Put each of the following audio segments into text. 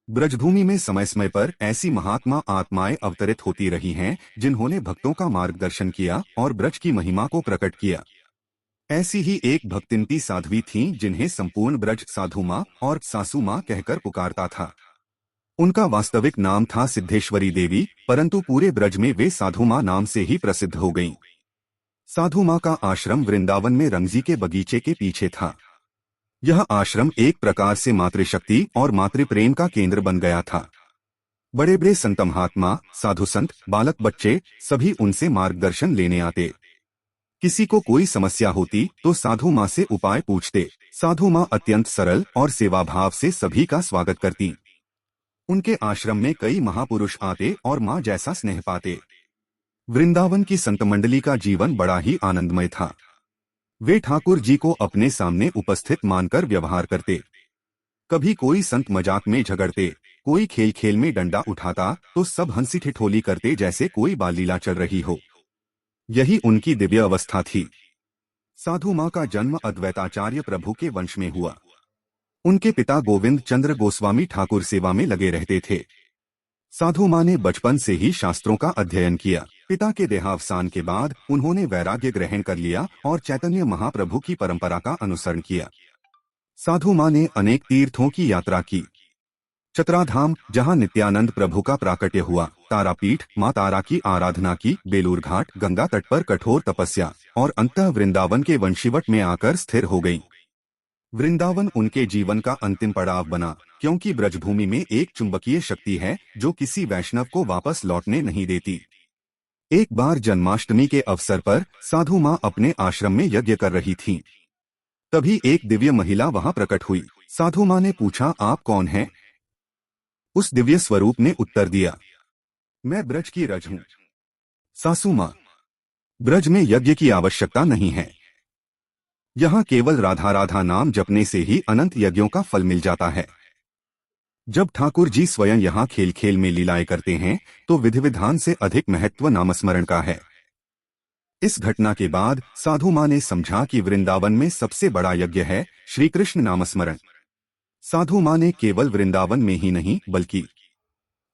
ब्रजभूमि में समय समय पर ऐसी महात्मा आत्माएं अवतरित होती रही हैं, जिन्होंने भक्तों का मार्गदर्शन किया और ब्रज की महिमा को प्रकट किया। ऐसी ही एक भक्तिनती साध्वी थीं, जिन्हें संपूर्ण ब्रज साधु माँ और सासू माँ कहकर पुकारता था। उनका वास्तविक नाम था सिद्धेश्वरी देवी, परंतु पूरे ब्रज में वे साधु माँ नाम से ही प्रसिद्ध हो गईं। साधु माँ का आश्रम वृंदावन में रंगजी के बगीचे के पीछे था। यह आश्रम एक प्रकार से मातृशक्ति और मातृप्रेम का केंद्र बन गया था। बड़े बड़े संत महात्मा, साधु संत, बालक बच्चे सभी उनसे मार्गदर्शन लेने आते। किसी को कोई समस्या होती तो साधु माँ से उपाय पूछते। साधु माँ अत्यंत सरल और सेवाभाव से सभी का स्वागत करती। उनके आश्रम में कई महापुरुष आते और माँ जैसा स्नेह पाते। वृंदावन की संत मंडली का जीवन बड़ा ही आनंदमय था। वे ठाकुर जी को अपने सामने उपस्थित मानकर व्यवहार करते। कभी कोई संत मजाक में झगड़ते, कोई खेल खेल में डंडा उठाता तो सब हंसी ठिठोली करते जैसे कोई बाल लीला चल रही हो। यही उनकी दिव्य अवस्था थी। साधु माँ का जन्म अद्वैताचार्य प्रभु के वंश में हुआ। उनके पिता गोविंद चंद्र गोस्वामी ठाकुर सेवा में लगे रहते थे। साधु माँ ने बचपन से ही शास्त्रों का अध्ययन किया। पिता के देहावसान के बाद उन्होंने वैराग्य ग्रहण कर लिया और चैतन्य महाप्रभु की परंपरा का अनुसरण किया। साधु माँ ने अनेक तीर्थों की यात्रा की। चतराधाम, जहाँ नित्यानंद प्रभु का प्राकट्य हुआ, तारापीठ, माँ तारा की आराधना की, बेलूर घाट, गंगा तट पर कठोर तपस्या और अंततः वृंदावन के वंशीवट में आकर स्थिर हो गयी। वृंदावन उनके जीवन का अंतिम पड़ाव बना, क्योंकि ब्रजभूमि में एक चुंबकीय शक्ति है जो किसी वैष्णव को वापस लौटने नहीं देती। एक बार जन्माष्टमी के अवसर पर साधु माँ अपने आश्रम में यज्ञ कर रही थीं। तभी एक दिव्य महिला वहां प्रकट हुई। साधु माँ ने पूछा, आप कौन हैं? उस दिव्य स्वरूप ने उत्तर दिया, मैं ब्रज की रज हूँ। सासू माँ, ब्रज में यज्ञ की आवश्यकता नहीं है। यहाँ केवल राधा राधा नाम जपने से ही अनंत यज्ञों का फल मिल जाता है। जब ठाकुर जी स्वयं यहाँ खेल खेल में लीलाएं करते हैं तो विधि विधान से अधिक महत्व नामस्मरण का है। इस घटना के बाद साधु माँ ने समझा कि वृंदावन में सबसे बड़ा यज्ञ है श्री कृष्ण नामस्मरण। साधु माँ ने केवल वृंदावन में ही नहीं बल्कि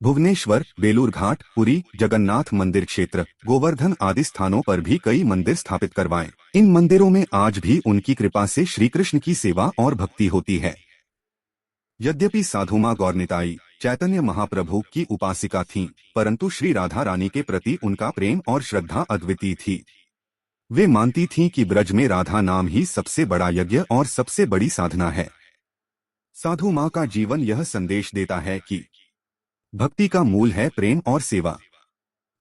भुवनेश्वर, बेलूर घाट, पुरी, जगन्नाथ मंदिर क्षेत्र, गोवर्धन आदि स्थानों पर भी कई मंदिर स्थापित करवाए। इन मंदिरों में आज भी उनकी कृपा से श्री कृष्ण की सेवा और भक्ति होती है। यद्यपि साधु माँ गौरनिताई चैतन्य महाप्रभु की उपासिका थीं, परंतु श्री राधा रानी के प्रति उनका प्रेम और श्रद्धा अद्वितीय थी। वे मानती थीं कि ब्रज में राधा नाम ही सबसे बड़ा यज्ञ और सबसे बड़ी साधना है। साधु माँ का जीवन यह संदेश देता है कि भक्ति का मूल है प्रेम और सेवा।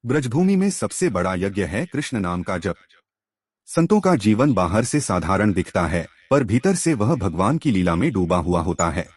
ब्रजभूमि में सबसे बड़ा यज्ञ है कृष्ण नाम का जप। संतों का जीवन बाहर से साधारण दिखता है, पर भीतर से वह भगवान की लीला में डूबा हुआ होता है।